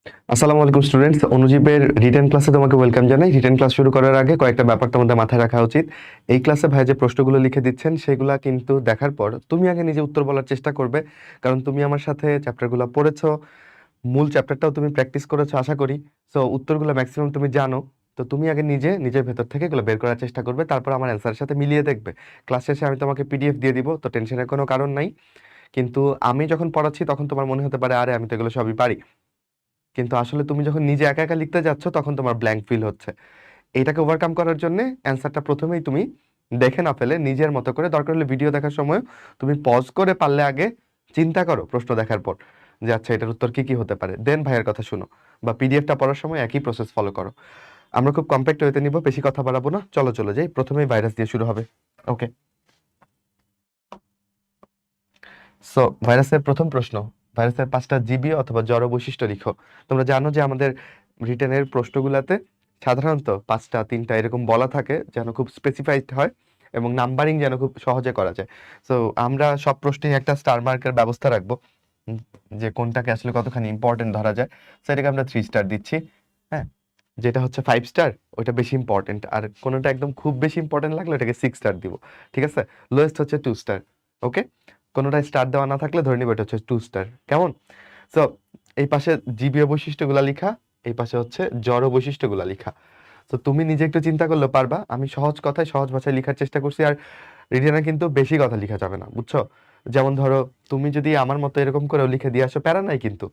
আসসালামু আলাইকুম students, অনুজীবের written ক্লাসে তোমাকে ওয়েলকাম জানাই। রিটেন ক্লাস শুরু করার আগে কয়েকটা ব্যাপার তোমাদের মাথায় রাখা উচিত। এই ক্লাসে ভাই যে প্রশ্নগুলো লিখে দিচ্ছেন সেগুলা কিন্তু দেখার পর তুমি আগে নিজে উত্তর বলার চেষ্টা করবে, কারণ তুমি আমার সাথে চ্যাপ্টারগুলো পড়েছো, মূল চ্যাপ্টারটাও তুমি প্র্যাকটিস করেছো আশা করি। সো উত্তরগুলো ম্যাক্সিমাম তুমি জানো। তো তুমি আগে নিজে নিজের ভেতর থেকে এগুলো বের করার চেষ্টা করবে, তারপর আমার অ্যান্সারের সাথে মিলিয়ে দেখবে। ক্লাস শেষে আমি তোমাকে পিডিএফ দিয়ে দিব, তো টেনশনের কোনো কারণ নাই। কিন্তু আমি যখন পড়াচ্ছি তখন তোমার মনে হতে পারে আরে আমি তো এগুলো সবই পারি, কিন্তু আসলে তুমি যখন নিজে একা একা লিখতে যাচ্ছ তখন তোমার ব্ল্যাঙ্ক ফিল হচ্ছে। এটাকে ওভারকাম করার জন্য অ্যান্সারটা প্রথমেই তুমি দেখে না ফেলে নিজের মতো করে, দরকার হলে ভিডিও দেখার সময় তুমি পজ করে পারলে আগে চিন্তা করো প্রশ্ন দেখার পর যে আচ্ছা এটার উত্তর কি কি হতে পারে, দেন ভাইয়ের কথা শুনো, বা পিডিএফটা পড়ার সময় একই প্রসেস ফলো করো। আমরা খুব কম্প্যাক্ট হইতে নিব, বেশি কথা বাড়াবো না, চলো চলে যাই। প্রথমেই ভাইরাস দিয়ে শুরু হবে। ওকে, সো ভাইরাসের প্রথম প্রশ্ন, ভাইরাসের 5টা জীবী অথবা জড় বৈশিষ্ট্য লিখো। তোমরা জানো যে আমাদের রিটেনের প্রশ্নগুলোতে সাধারণত 5টা 3টা এরকম বলা থাকে যেন খুব স্পেসিফাইড হয় এবং নাম্বারিং যেন খুব সহজে করা যায়। সো আমরা সব প্রশ্নে একটা স্টার মার্কের ব্যবস্থা রাখবো, উম, যে কোনটাকে আসলে কতখানি ইম্পর্টেন্ট ধরা যায়। সেটাকে আমরা 3 স্টার দিচ্ছি। হ্যাঁ, যেটা হচ্ছে 5 স্টার ওইটা বেশি ইম্পর্টেন্ট, আর কোনোটা একদম খুব বেশি ইম্পর্টেন্ট লাগলে ওটাকে 6 স্টার দিব। ঠিক আছে, লোয়েস্ট হচ্ছে 2 স্টার। ওকে, কোনোটা স্টার দেওয়া না থাকলে ধরে নিব এটা হচ্ছে 2 স্টার। কেমন? সো এই পাশে জীবীয় বৈশিষ্ট্যগুলা লিখা, এই পাশে হচ্ছে জড় বৈশিষ্ট্যগুলা লিখা। তো তুমি নিজে একটু চিন্তা করলে পারবা। আমি সহজ কথায় সহজ ভাষায় লিখার চেষ্টা করছি, আর রিটেনে কিন্তু বেশি কথা লিখা যাবে না, বুঝছো? যেমন ধরো তুমি যদি আমার মতো এরকম করেও লিখে দিয়ে আসো, প্যারা নাই কিন্তু।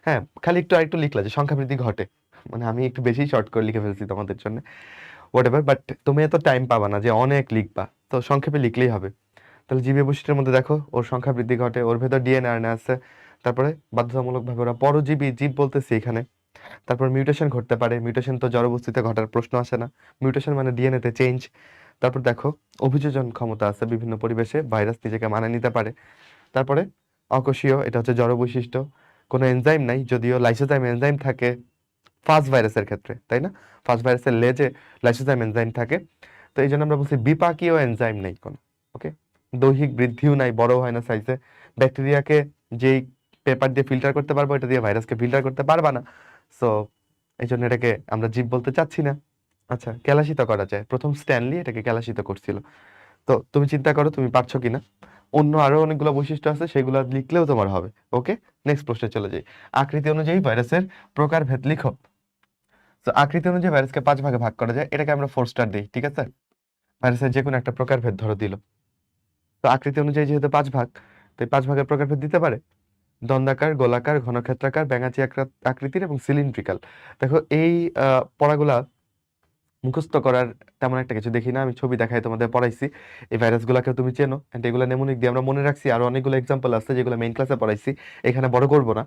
হ্যাঁ, খালি একটু আরেকটু লিখলা যে সংখ্যা বৃদ্ধি ঘটে, মানে আমি একটু বেশি শর্ট করে লিখে ফেলছি তোমাদের জন্য, হোয়াট এভার, বাট তুমি এত টাইম পাবা না যে অনেক লিখবা, তো সংক্ষেপে লিখলেই হবে। তাহলে জীবীয় বৈশিষ্ট্যের মধ্যে দেখো ওর সংখ্যা বৃদ্ধি ঘটে, ওর ভেতর ডিএনএ আরএনএ আছে। তারপরে বাধ্যতামূলকভাবে ওরা পরজীবী জীব বলতেছি এখানে। তারপর মিউটেশন ঘটতে পারে, মিউটেশন তো জড়বস্তুতে ঘটার প্রশ্ন আসে না, মিউটেশন মানে ডিএনএ তে চেঞ্জ। তারপর দেখো অভিযোজন ক্ষমতা আছে, বিভিন্ন পরিবেশে ভাইরাস নিজেকে মানিয়ে নিতে পারে। তারপরে অকোষীয়, এটা হচ্ছে জড় বৈশিষ্ট্য, কোনো এনজাইম নাই, যদিও লাইসোজাইম এনজাইম থাকে ফাস্ট ভাইরাসের ক্ষেত্রে, তাই না? ফাস্ট ভাইরাসের লেজে লাইসোজাইম এনজাইম থাকে, তো এই জন্য আমরা বলছি বিপাকীয় এনজাইম নেই কোনো। ওকে, দৈহিক বৃদ্ধিও নাই, বড় হয় না সাইজে। ব্যাকটেরিয়াকে যেই পেপার দিয়ে ফিল্টার করতে পারবো, এটা দিয়ে ভাইরাসকে ফিল্টার করতে পারবা না। সো এই জন্য এটাকে আমরা জীব বলতে চাচ্ছি না। আচ্ছা, কেলাসিত করা যায়, প্রথম স্ট্যানলি এটাকে কেলাসিত করছিল। তো তুমি চিন্তা করো তুমি পারছো কিনা। অন্য আরো অনেকগুলো বৈশিষ্ট্য আছে, সেগুলো লিখলেও তোমার হবে। ওকে, নেক্সট প্রশ্নে চলে যাই। আকৃতি অনুযায়ী ভাইরাসের প্রকারভেদ লিখো। তো আকৃতি অনুযায়ী ভাইরাসকে 5 ভাগে ভাগ করা যায়, এটাকে আমরা 4 স্টার দিই। ঠিক আছে, ভাইরাসের যে কোনো একটা প্রকারভেদ ধরো দিল। তো আকৃতি অনুযায়ী যেহেতু 5 ভাগ, তো এই 5 ভাগের প্রকারভেদ দিতে পারে দন্ডাকার, গোলাকার, ঘনক্ষেত্রাকার, ব্যাঙাচি আকৃতির এবং সিলিন্ড্রিক্যাল। দেখো এই পড়াগুলা মুখস্থ করার তেমন একটা কিছু দেখি না, আমি ছবি দেখাই তোমাদের পড়াইছি। এই ভাইরাসগুলোকে তুমি চেনো, এন্ড এগুলো নেমোনিক দিয়ে আমরা মনে রাখছি, আর অনেকগুলো এক্সাম্পল আছে যেগুলো মেইন ক্লাসে পড়াইছি, এখানে বড় করব না।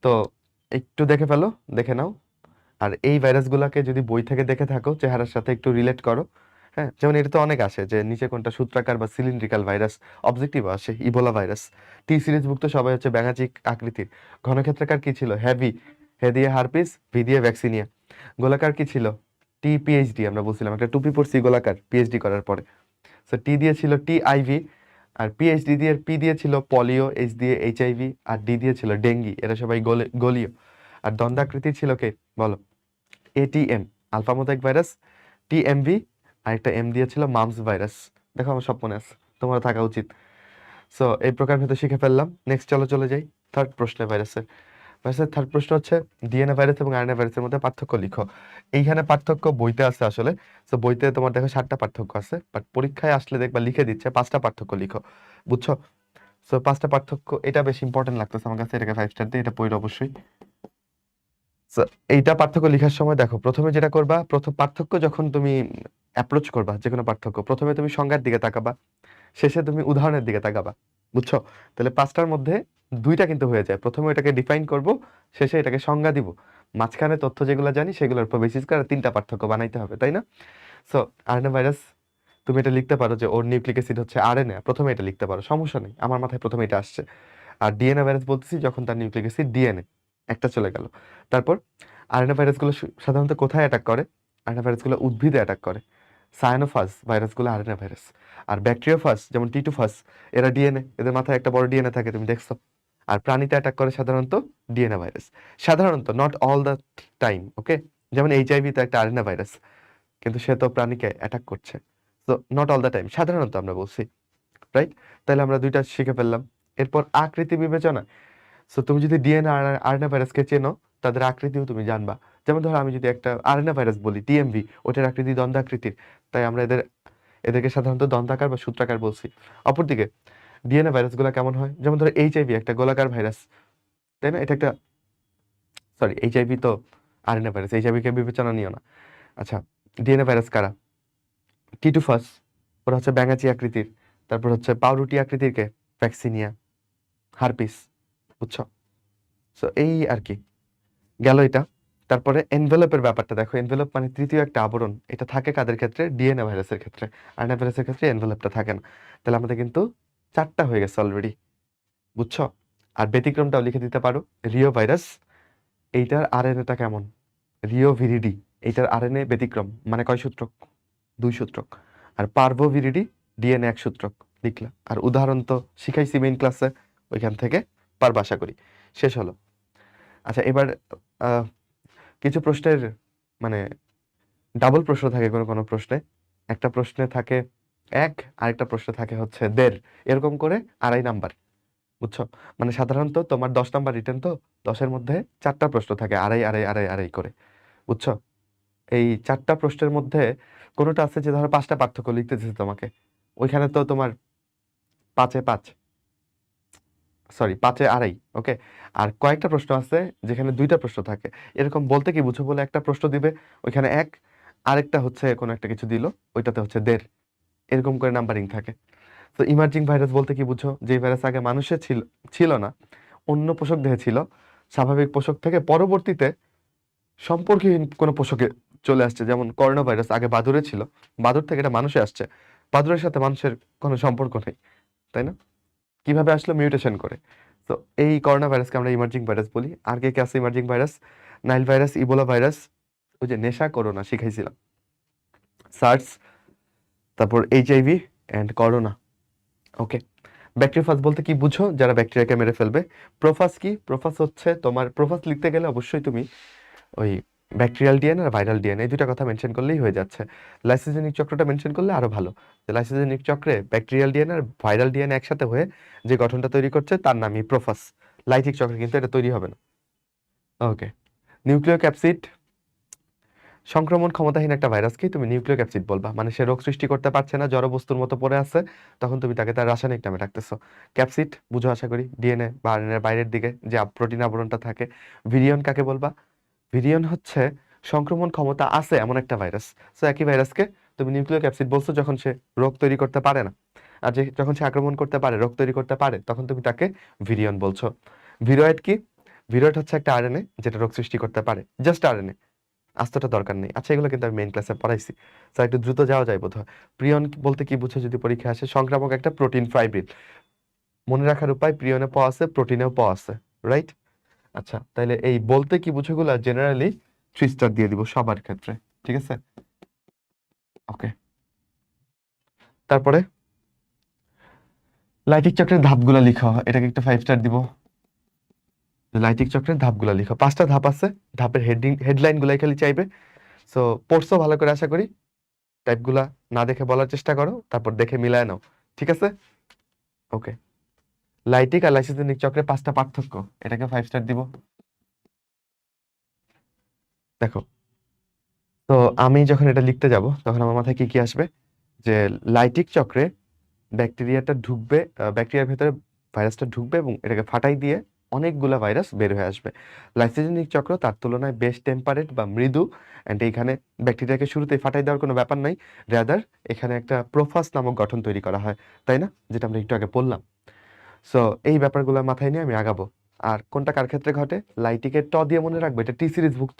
তো একটু দেখে ফেলো, দেখে নাও। আর এই ভাইরাসগুলোকে যদি বই থেকে দেখে থাকো চেহারার সাথে একটু রিলেট করো। হ্যাঁ, যেমন এটা তো অনেক আসে যে নিচে কোনটা সূত্রাকার বা সিলিন্ড্রিক্যাল ভাইরাস, অবজেক্টিভ আসে ইবোলা ভাইরাস। টি সিরিজভুক্ত সবাই হচ্ছে ব্যাঙাচিক আকৃতির। ঘনক্ষেত্রাকার কি ছিল? হ্যাভি, হে দিয়ে হারপিস, ভি দিয়ে ভ্যাকসিনিয়া। গোলাকার কি ছিল? টি পিএইচডি, আমরা বলছিলাম একটা টুপি পড়ছি গোলাকার পিএইচডি করার পরে। সো টি দিয়ে ছিল টি আইভি, আর পিএইচডি দিয়ে পি দিয়ে ছিল পলিও, এইচ দিয়ে এইচআইভি, আর ডি দিয়ে ছিল ডেঙ্গি, এরা সবাই গলীয়। আর দন্ডাকৃতির ছিল কে বলো? এটিএম, আলফা মোজাইক ভাইরাস। টিএমভি, আর একটা এম দিয়েছিল মামস ভাইরাস। দেখো আমার সব মনে আছে, তোমার থাকা উচিত। সো এই প্রকার ভেতর শিখে ফেললাম। নেক্সট চলো চলে যাই থার্ড প্রশ্নে। ভাইরাসের থার্ড প্রশ্ন হচ্ছে ডিএনএ ভাইরাস এবং আরএনএ ভাইরাসের মধ্যে পার্থক্য লিখো। এইখানে পার্থক্য বইতে আছে আসলে। সো বইতে তোমার দেখো 7টা পার্থক্য আছে, বাট পরীক্ষায় আসলে দেখবা লিখে দিচ্ছে 5টা পার্থক্য লিখো, বুঝছো? সো 5টা পার্থক্য, এটা বেশি ইম্পর্টেন্ট লাগতেছে আমার কাছে, এটাকে 5 স্টার দিয়ে এটা পড়ো অবশ্যই। So, এইটা পার্থক্য লেখার সময় দেখো প্রথমে যেটা করবা, প্রথম পার্থক্য যখন তুমি অ্যাপ্রোচ করবা যে কোনো পার্থক্য, প্রথমে তুমি সংজ্ঞার দিকে তাকাবা, শেষে তুমি উদাহরণের দিকে তাকাবা, বুঝছো? তাহলে 5টার মধ্যে 2টা কিন্তু হয়ে যায়, প্রথমে এটাকে ডিফাইন করব, শেষে এটাকে সংজ্ঞা দিব, মাঝখানে তথ্য যেগুলো জানি সেগুলোর উপর বেসিস করে 3টা পার্থক্য বানাইতে হবে, তাই না? সো আরএনএ ভাইরাস, তুমি এটা লিখতে পারো যে ওর নিউক্লিক অ্যাসিড হচ্ছে আরএনএ, প্রথমে এটা লিখতে পারো, সমস্যা নেই, আমার মাথায় প্রথমে এটা আসছে। আর ডিএনএ ভাইরাস বলতেছি যখন তার নিউক্লিক অ্যাসিড ডিএনএ, একটা চলে গেল। তারপর আরএনএ ভাইরাসগুলো সাধারণত কোথায় অ্যাটাক করে? আরএনএ ভাইরাসগুলো উদ্ভিদে অ্যাটাক করে। সায়ানোফাস ভাইরাসগুলো আরএনএ ভাইরাস। আর ব্যাকটেরিওফাস যেমন টিটুফাস, এরা ডিএনএ, এদের মাথায় একটা বড় ডিএনএ থাকে, তুমি দেখছো। আর প্রাণীতে অ্যাটাক করে সাধারণত ডিএনএ ভাইরাস, সাধারণত, নট অল দ্য টাইম। ওকে, যেমন এইচআইভি তো একটা আরএনএ ভাইরাস, কিন্তু সে তো প্রাণীকে অ্যাটাক করছে। তো নট অল দ্য টাইম, সাধারণত আমরা বলছি, রাইট? তাহলে আমরা দুইটা শিখে ফেললাম। এরপর আকৃতি বিবেচনা। সো তুমি যদি ডিএনএ আর আরএনএ ভাইরাসকে চেনো, তাদের আকৃতিও তুমি জানবা। যেমন ধরো আমি যদি একটা আরএনএ ভাইরাস বলি টিএমভি, ওটার আকৃতি দন্ডাকৃতির, তাই আমরা এদেরকে সাধারণত দন্তাকার বা সূত্রাকার বলছি। অপরদিকে ডিএনএ ভাইরাসগুলো কেমন হয়, যেমন ধরো এইচআইভি একটা গোলাকার ভাইরাস, তাই না? এটা একটা, সরি, এইচআইভি তো আরএনএ ভাইরাস, এইচআইভি কে বিবেচনা নিও না। আচ্ছা, ডিএনএ ভাইরাস কারা? টিটুফাস, ওরা হচ্ছে ব্যাঙাচি আকৃতির। তারপর হচ্ছে পাউরুটি আকৃতির কে? ভ্যাকসিনিয়া, হারপিস, বুঝছো? সো এই আর কি গেল এটা। তারপরে এনভেলপের ব্যাপারটা দেখো, এনভেলপ মানে তৃতীয় একটা আবরণ, এটা থাকে কাদের ক্ষেত্রে? ডিএনএ ভাইরাসের ক্ষেত্রে। আরএনএ ভাইরাসের ক্ষেত্রে এনভেলপটা থাকে না। তাহলে আমাদের কিন্তু 4টা হয়ে গেছে অলরেডি, বুঝছো? আর ব্যতিক্রমটাও লিখে দিতে পারো, রিও ভাইরাস, এইটার আরএনএটা কেমন? রিও ভিরিডি, এইটার আরএনএ ব্যতিক্রম, মানে কয় সূত্রক? 2 সূত্রক। আর পার্ভো ভিরিডি, ডিএনএ 1 সূত্রক, লিখলা। আর উদাহরণ তো শিখাইছি মেইন ক্লাসে, ওইখান থেকে পারবা আশা করি। শেষ হলো। আচ্ছা, এবার আহ, কিছু প্রশ্নের মানে ডাবল প্রশ্ন থাকে কোনো কোনো প্রশ্নে। একটা প্রশ্নে থাকে 1, আরেকটা প্রশ্নে থাকে হচ্ছে 1.5, এরকম করে 2.5 নাম্বার, বুঝছো? মানে সাধারণত তোমার 10 নাম্বার রিটেন, তো 10-এর মধ্যে 4টা প্রশ্ন থাকে 2.5 2.5 2.5 2.5 করে, বুঝছো? এই 4টা প্রশ্নের মধ্যে কোনোটা আছে যে ধরো 5টা পার্থক্য লিখতে দিচ্ছে তোমাকে, ওইখানে তো তোমার 5-এ 5, সরি 5-এ 2.5, ওকে। আর কয়েকটা প্রশ্ন আছে যেখানে 2টা প্রশ্ন থাকে। এরকম বলতে কি বুঝো, বলে একটা প্রশ্ন দিবে, ওইখানে 1, আরেকটা হচ্ছে কোনো একটা কিছু দিল, ওইটাতে হচ্ছে 1.5, এরকম করে নাম্বারিং থাকে। তো ইমার্জিং ভাইরাস বলতে কি বুঝো, যে ভাইরাস আগে মানুষের ছিল ছিল না, অন্য পোষক দেহে ছিল, স্বাভাবিক পোষক থেকে পরবর্তীতে সম্পর্কহীন কোনো পোষকে চলে আসছে। যেমন করোনা ভাইরাস আগে বাদুড়ে ছিল, বাদুড় থেকে এটা মানুষে আসছে, বাদুড়ের সাথে মানুষের কোনো সম্পর্ক নেই, তাই না? কিভাবে আসলো? মিউটেশন করে। তো এই করোনা ভাইরাসকে আমরা ইমার্জিং ভাইরাস বলি। আর কে কে আছে emerging virus? Nile virus, Ebola virus, ওই যে নেশা করোনা শিখাইছিলাম, সার্স, তারপর HIV and corona. Okay, bacteriophage বলতে কি বুঝো? যারা ব্যাকটেরিয়াকে মেরে ফেলবে। প্রোফাজ কি? প্রোফাজ হচ্ছে তোমার, প্রোফাজ লিখতে গেলে অবশ্যই তুমি ওই ব্যাকটেরিয়াল ডিএনএ আর ভাইরাল ডিএনএ, এই দুটা কথা মেনশন করলেই হয়ে যাচ্ছে। লাইসোজেনিক চক্রটা মেনশন করলে আরো ভালো। যে লাইসোজেনিক চক্রে ব্যাকটেরিয়াল ডিএনএ আর ভাইরাল ডিএনএ একসাথে হয়ে যে গঠনটা তৈরি করছে তার নামই প্রোফাস। লাইটিক চক্রে কিন্তু এটা তৈরি হবে না। ওকে, নিউক্লিয় ক্যাপসিড, সংক্রমণ ক্ষমতাহীন একটা ভাইরাসকে তুমি নিউক্লিয় ক্যাপসিড বলবা, মানে সে রোগ সৃষ্টি করতে পারছে না, জড় বস্তুর মতো পড়ে আছে, তখন তুমি তাকে তার রাসায়নিক নামে ডাকতেছো। ক্যাপসিড বুঝো আশা করি, ডিএনএ বা আরএনএ বাইরের দিকে যে প্রোটিন আবরণটা থাকে। ভিরিয়ন কাকে বলবা? ভিরিয়ন হচ্ছে সংক্রমণ ক্ষমতা আছে এমন একটা ভাইরাস। সো একই ভাইরাসকে তুমি নিউক্লিয় ক্যাপসিড বলছো যখন সে রোগ তৈরি করতে পারে না, আর যখন সে আক্রমণ করতে পারে, রোগ তৈরি করতে পারে, তখন তুমি তাকে ভিরিয়ন বলছো। ভিরয়েড কি? ভিরয়েড হচ্ছে একটা আরএনএ যেটা রোগ সৃষ্টি করতে পারে, জাস্ট আরএনএ, আস্তটা দরকার নেই। আচ্ছা, এগুলো কিন্তু আমি মেইন ক্লাসে পড়াইছি, তো একটু দ্রুত যাওয়া যায় বোধহয়। প্রিয়ন বলতে কি বুঝো যদি পরীক্ষা আসে? সংক্রামক একটা প্রোটিন ফাইব্রিল। মনে রাখার উপায়, প্রিয়নে প আছে, প্রোটিনেও প আছে, রাইট? আচ্ছা, তাহলে এই বলতে কি বুঝোগুলা জেনারেলি 3 স্টার দিয়ে দিব সবার ক্ষেত্রে, ঠিক আছে? ওকে, তারপরে লাইটিক চক্রের ধাপগুলা লিখো, এটাকে একটা 5 স্টার দিব। লাইটিক চক্রের ধাপগুলা লিখো, 5টা ধাপ আছে, ধাপের হেডলাইন গুলাই খালি চাইবে। সো পড়ছো ভালো করে আশা করি, টাইপগুলা না দেখে বলার চেষ্টা করো, তারপর দেখে মিলায় নাও, ঠিক আছে? ওকে, লাইটিক আর লাইসোজেনিক চক্রের 5টা পার্থক্য, এটাকে 5 স্টার দিব। দেখো, তো আমি যখন এটা লিখতে যাব তখন আমার মাথায় কি কি আসবে? যে লাইটিক চক্রে ব্যাকটেরিয়াটা ঢুকবে, ব্যাকটেরিয়ার ভেতরে ভাইরাসটা ঢুকবে এবং এটাকে ফাটাই দিয়ে অনেকগুলা ভাইরাস বের হয়ে আসবে। লাইসোজেনিক চক্র তার তুলনায় বেশ টেম্পারেট বা মৃদু, অ্যান্ড এইখানে ব্যাকটেরিয়াকে শুরুতেই ফাটাই দেওয়ার কোনো ব্যাপার নাই, রাদার এখানে একটা প্রোফাস নামক গঠন তৈরি করা হয়, তাই না? যেটা আমরা একটু আগে বললাম। সো এই ব্যাপারগুলো মাথায় নিয়ে আমি আগাবো। আর কোনটা কার ক্ষেত্রে ঘটে? লাইটিকের ট দিয়ে মনে রাখবো, এটা টি সিরিজভুক্ত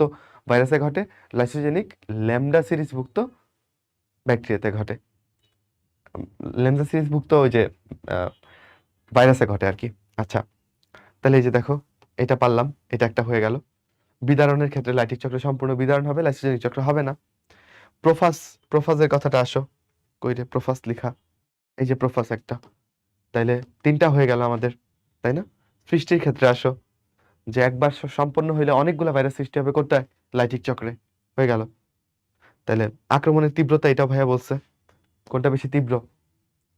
ভাইরাসে ঘটে। লাইসোজেনিক ল্যামডা সিরিজভুক্ত ব্যাকটেরিয়াতে ঘটে। ল্যামডা সিরিজভুক্ত ওই যে ভাইরাসে ঘটে আর কি। আচ্ছা, তাহলে এই যে দেখো, এটা পারলাম, এটা একটা হয়ে গেল। বিদারণের ক্ষেত্রে লাইটিক চক্র সম্পূর্ণ বিদারণ হবে, লাইসোজেনিক চক্র হবে না। প্রোফাস, প্রোফাসের কথাটা আসো, কই রে প্রোফাস লিখা? এই যে প্রোফাস একটা, তাইলে 3টা হয়ে গেল আমাদের, তাই না? সৃষ্টির ক্ষেত্রে আসো, যে একবার সম্পন্ন হইলে অনেকগুলো ভাইরাস সৃষ্টি হবে কোথায়? লাইটিক চক্রে। হয়ে গেল। তাহলে আক্রমণের তীব্রতা এটাও ভাইয়া বলছে, কোনটা বেশি তীব্র?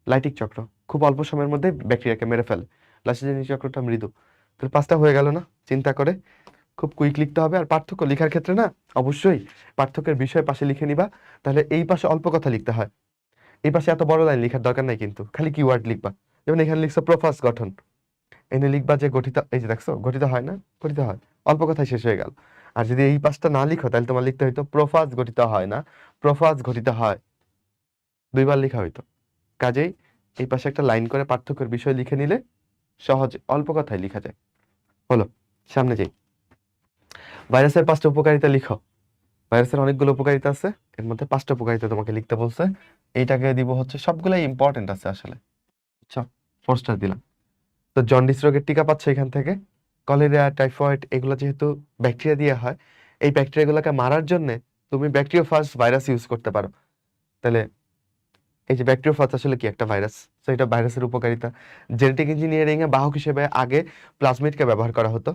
লাইটিক চক্র। খুব অল্প সময়ের মধ্যে ব্যাকটেরিয়াকে মেরে ফেলে। লাইসোজেনিক চক্রটা মৃদু। তাহলে 5টা হয়ে গেল না? চিন্তা করে খুব কুইক লিখতে হবে। আর পার্থক্য লেখার ক্ষেত্রে না অবশ্যই পার্থক্যের বিষয় পাশে লিখে নিবা, তাহলে এই পাশে অল্প কথা লিখতে হয়, এই পাশে এত বড় লাইন লেখার দরকার নাই কিন্তু, খালি কিওয়ার্ড লিখবা। যেমন এখানে লিখছো প্রোফাস গঠন, এনে লিখবা যে গঠিত, এই যে দেখছো গঠিত হয় না? গঠিত হয়, অল্প কথায় শেষ হয়ে গেল। আর যদি এই পাশটা না লিখো তাহলে তোমার লিখতে হইতো প্রোফাস গঠিত হয় না, প্রোফাস গঠিত হয়, 2বার লেখা হইতো। কাজেই এই পাশে একটা লাইন করে পার্থক্যের বিষয় লিখে নিলে সহজে অল্প কথায় লিখা যায়। হলো, সামনে যাই। ভাইরাসের 5টা উপকারিতা লিখো। ভাইরাসের অনেকগুলো উপকারিতা আছে, এর মধ্যে 5টা উপকারিতা তোমাকে লিখতে বলছে। এইটাকে দিব হচ্ছে, সবগুলাই ইম্পর্টেন্ট আছে আসলে, আচ্ছা 4 স্টার দিলাম। তো জন্ডিস রোগের টিকা পাচ্ছ এখান থেকে। কলেরা, টাইফয়েড এগুলো যেহেতু ব্যাকটেরিয়া দিয়ে হয়, এই ব্যাকটেরিয়াগুলোকে মারার জন্য তুমি ব্যাকটেরিওফাজ ভাইরাস ইউজ করতে পারো। তাহলে এই যে ব্যাকটেরিওফাজ আসলে কি? একটা ভাইরাস। তো এটা ভাইরাসের উপকারিতা। জেনেটিক ইঞ্জিনিয়ারিং এ বাহক হিসেবে আগে প্লাজমিডকে ব্যবহার করা হতো।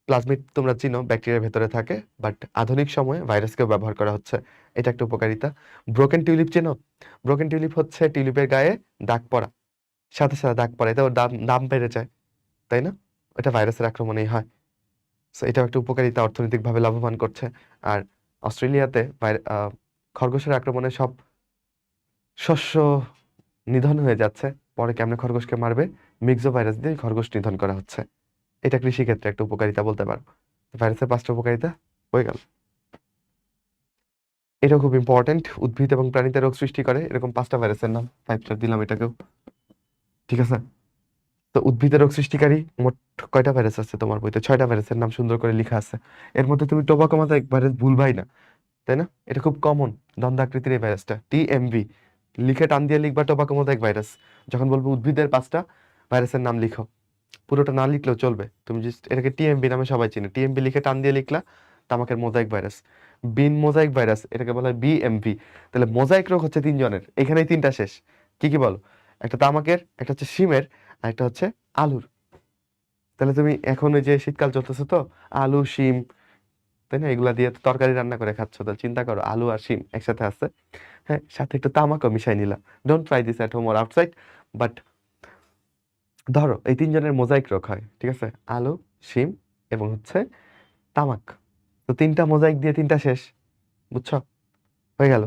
প্লাজমিড তোমরা চিনো, ব্যাকটেরিয়ার ভেতরে থাকে, বাট আধুনিক সময়ে ভাইরাসকেও ব্যবহার করা হচ্ছে। এটা একটা উপকারিতা। ব্রোকেন টিউলিপ চেনো? ব্রোকেন টিউলিপ হচ্ছে টিউলিপের গায়ে দাগ পড়া, সাথে সাথে দাগ পড়া, এতে ওর দাম দাম বেড়ে যায়, তাই না? এটা ভাইরাসের আক্রমণেই হয়। সো এটাও একটা উপকারিতা, অর্থনৈতিকভাবে লাভবান করছে। আর অস্ট্রেলিয়াতে খরগোশের আক্রমণে সব শস্য নিধন হয়ে যাচ্ছে। পরে কেমনে খরগোশকে মারবে? মিক্সো ভাইরাস দিয়ে খরগোশ নিধন করা হচ্ছে। এটা কৃষিক্ষেত্রে একটা উপকারিতা বলতে পারো। ভাইরাসের 5টা উপকারিতা হয়ে গেল। এটা খুব ইম্পর্টেন্ট, উদ্ভিদ এবং প্রাণীতে রোগ সৃষ্টি করে এরকম 5টা ভাইরাসের নাম, 5 স্টার দিলাম এটাকেও। ঠিক আছে? তো উদ্ভিদের রোগ সৃষ্টিকারী মোট কয়টা ভাইরাস আছে তোমার বইতে? 6টা ভাইরাসের নাম সুন্দর করে লেখা আছে। এর মধ্যে তুমি টোবাকো মোজাইক ভাইরাস ভুলবাই না, তাই না? এটা খুব কমন, দন্তাকৃতির এই ভাইরাসটা, টিএমভি। লিখে টান দিয়ে লিখবা টোবাকো মোজাইক ভাইরাস। যখন বলবো উদ্ভিদের 5টা ভাইরাসের নাম লিখো, পুরোটা না লিখলেও চলবে, তুমি জাস্ট এটাকে টিএমবি নামে সবাই চিনে, টিএমবি লিখে টান দিয়ে লিখলা তামাকের মোজাইক ভাইরাস। বিন মোজাইক ভাইরাস এটাকে বলা হয় বিএমভি। তাহলে মোজাইক রোগ হচ্ছে 3 জনের, এখানেই 3টা শেষ। কি কি বলো? একটা তামাকের, একটা হচ্ছে শিমের, আর একটা হচ্ছে আলুর। তাহলে তুমি এখন ওই যে শীতকাল চলতেছে তো, আলু শিম, তাই না, এগুলা দিয়ে তো তরকারি রান্না করে খাচ্ছ, তাহলে চিন্তা করো আলু আর শিম একসাথে আছে, হ্যাঁ, সাথে একটু তামাকও মিশাই নিলাম। Don't try this at home or outside, but ধরো এই 3 জনের মোজাইক রোগ হয়, ঠিক আছে? আলু, শিম এবং হচ্ছে তামাক। তো 3টা মোজাইক দিয়ে 3টা শেষ, বুঝছো? হয়ে গেল।